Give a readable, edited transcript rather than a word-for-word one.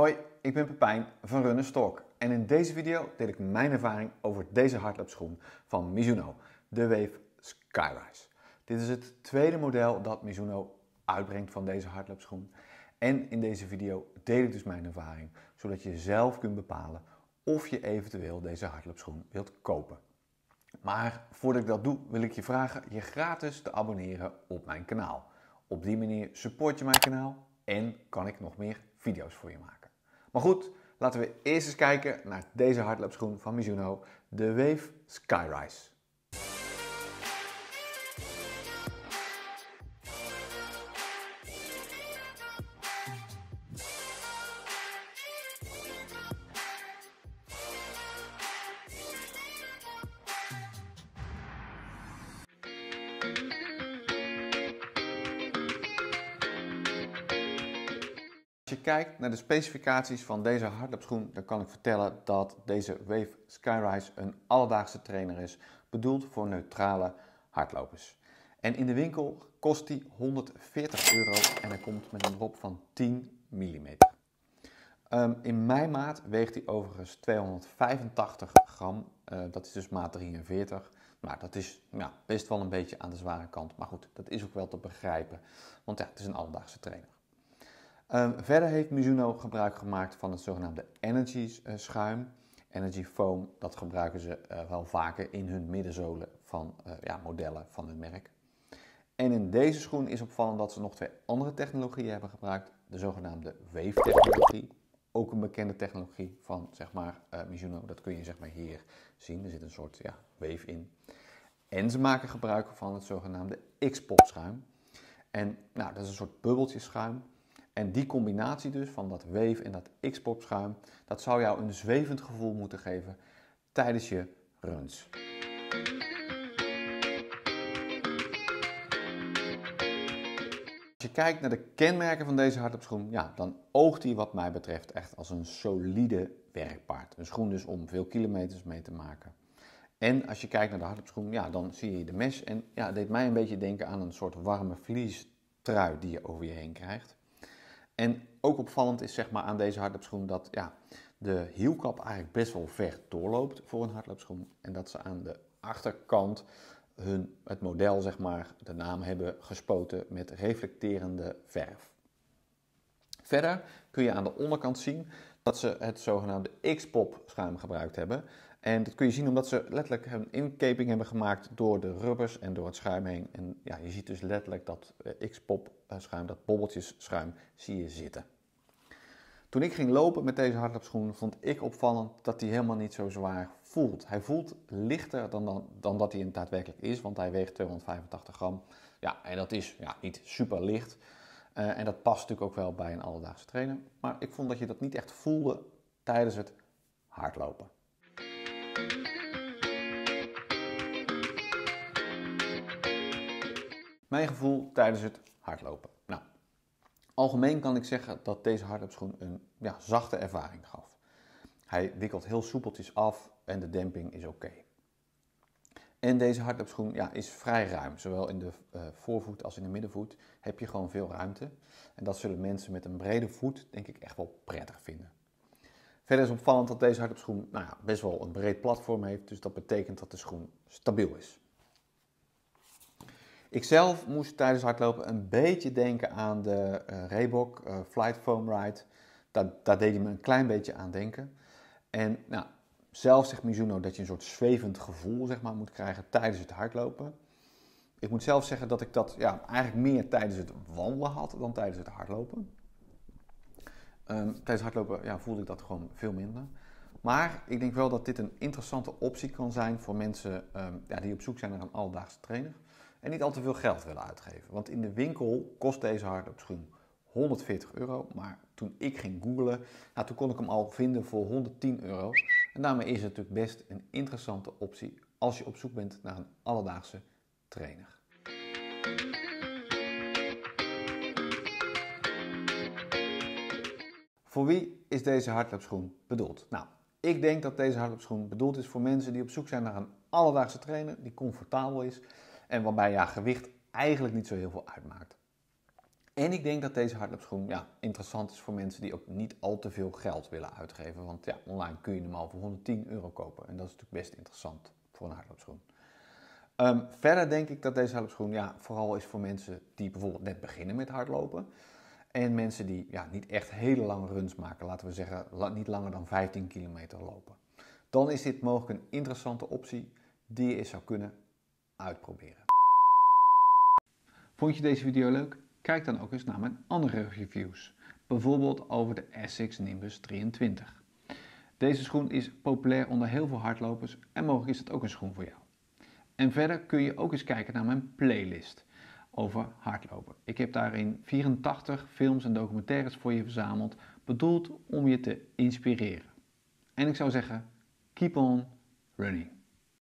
Hoi, ik ben Pepijn van Runner Stock en in deze video deel ik mijn ervaring over deze hardloopschoen van Mizuno, de Wave Skyrise. Dit is het tweede model dat Mizuno uitbrengt van deze hardloopschoen en in deze video deel ik dus mijn ervaring, zodat je zelf kunt bepalen of je eventueel deze hardloopschoen wilt kopen. Maar voordat ik dat doe wil ik je vragen je gratis te abonneren op mijn kanaal. Op die manier support je mijn kanaal en kan ik nog meer video's voor je maken. Maar goed, laten we eerst eens kijken naar deze hardloopschoen van Mizuno, de Wave Skyrise. Als je kijkt naar de specificaties van deze hardloopschoen, dan kan ik vertellen dat deze Wave Skyrise een alledaagse trainer is, bedoeld voor neutrale hardlopers. En in de winkel kost die €140 en hij komt met een drop van 10 mm. In mijn maat weegt hij overigens 285 gram, dat is dus maat 43. Nou, dat is best wel een beetje aan de zware kant, maar goed, dat is ook wel te begrijpen, want ja, het is een alledaagse trainer. Verder heeft Mizuno gebruik gemaakt van het zogenaamde Energy schuim. Energy foam, dat gebruiken ze wel vaker in hun middenzolen van modellen van hun merk. En in deze schoen is opvallend dat ze nog twee andere technologieën hebben gebruikt. De zogenaamde Wave technologie, ook een bekende technologie van Mizuno. Dat kun je hier zien, er zit een soort wave in. En ze maken gebruik van het zogenaamde X-pop schuim. En dat is een soort bubbeltjeschuim. En die combinatie dus van dat wave en dat X-pop schuim, dat zou jou een zwevend gevoel moeten geven tijdens je runs. Als je kijkt naar de kenmerken van deze hardloopschoen, dan oogt die wat mij betreft echt als een solide werkpaard. Een schoen dus om veel kilometers mee te maken. En als je kijkt naar de hardloopschoen, dan zie je de mesh en het deed mij een beetje denken aan een soort warme vliestrui die je over je heen krijgt. En ook opvallend is aan deze hardloopschoen dat de hielkap eigenlijk best wel ver doorloopt voor een hardloopschoen. En dat ze aan de achterkant het model, de naam hebben gespoten met reflecterende verf. Verder kun je aan de onderkant zien dat ze het zogenaamde X-pop schuim gebruikt hebben. En dat kun je zien omdat ze letterlijk een inkeping hebben gemaakt door de rubbers en door het schuim heen. En je ziet dus letterlijk dat X-pop schuim, dat bobbeltjes schuim, zie je zitten. Toen ik ging lopen met deze hardloopschoen vond ik opvallend dat hij helemaal niet zo zwaar voelt. Hij voelt lichter dan dat hij daadwerkelijk is, want hij weegt 285 gram. Ja, en dat is niet super licht. En dat past natuurlijk ook wel bij een alledaagse trainer. Maar ik vond dat je dat niet echt voelde tijdens het hardlopen. Mijn gevoel tijdens het hardlopen. Algemeen kan ik zeggen dat deze hardloopschoen een zachte ervaring gaf. Hij wikkelt heel soepeltjes af en de demping is oké. En deze hardloopschoen is vrij ruim. Zowel in de voorvoet als in de middenvoet heb je gewoon veel ruimte. En dat zullen mensen met een brede voet denk ik echt wel prettig vinden. Verder is opvallend dat deze hardloopschoen best wel een breed platform heeft. Dus dat betekent dat de schoen stabiel is. Ik zelf moest tijdens hardlopen een beetje denken aan de Reebok Flight Foam Ride. Daar deed hij me een klein beetje aan denken. En zelf zegt Mizuno dat je een soort zwevend gevoel moet krijgen tijdens het hardlopen. Ik moet zelf zeggen dat ik dat eigenlijk meer tijdens het wandelen had dan tijdens het hardlopen. Tijdens het hardlopen voelde ik dat gewoon veel minder. Maar ik denk wel dat dit een interessante optie kan zijn voor mensen die op zoek zijn naar een alledaagse trainer. En niet al te veel geld willen uitgeven. Want in de winkel kost deze hardloopschoen €140. Maar toen ik ging googlen, toen kon ik hem al vinden voor €110. En daarmee is het natuurlijk best een interessante optie als je op zoek bent naar een alledaagse trainer. Voor wie is deze hardloopschoen bedoeld? Ik denk dat deze hardloopschoen bedoeld is voor mensen die op zoek zijn naar een alledaagse trainer die comfortabel is en waarbij gewicht eigenlijk niet zo heel veel uitmaakt. En ik denk dat deze hardloopschoen interessant is voor mensen die ook niet al te veel geld willen uitgeven. Want online kun je hem al voor €110 kopen. En dat is natuurlijk best interessant voor een hardloopschoen. Verder denk ik dat deze hardloopschoen vooral is voor mensen die bijvoorbeeld net beginnen met hardlopen. En mensen die niet echt hele lange runs maken, laten we zeggen niet langer dan 15 kilometer lopen. Dan is dit mogelijk een interessante optie die je eens zou kunnen uitproberen. Vond je deze video leuk? Kijk dan ook eens naar mijn andere reviews. Bijvoorbeeld over de Asics Nimbus 23. Deze schoen is populair onder heel veel hardlopers en mogelijk is het ook een schoen voor jou. En verder kun je ook eens kijken naar mijn playlist over hardlopen. Ik heb daarin 84 films en documentaires voor je verzameld, bedoeld om je te inspireren. En ik zou zeggen, keep on running.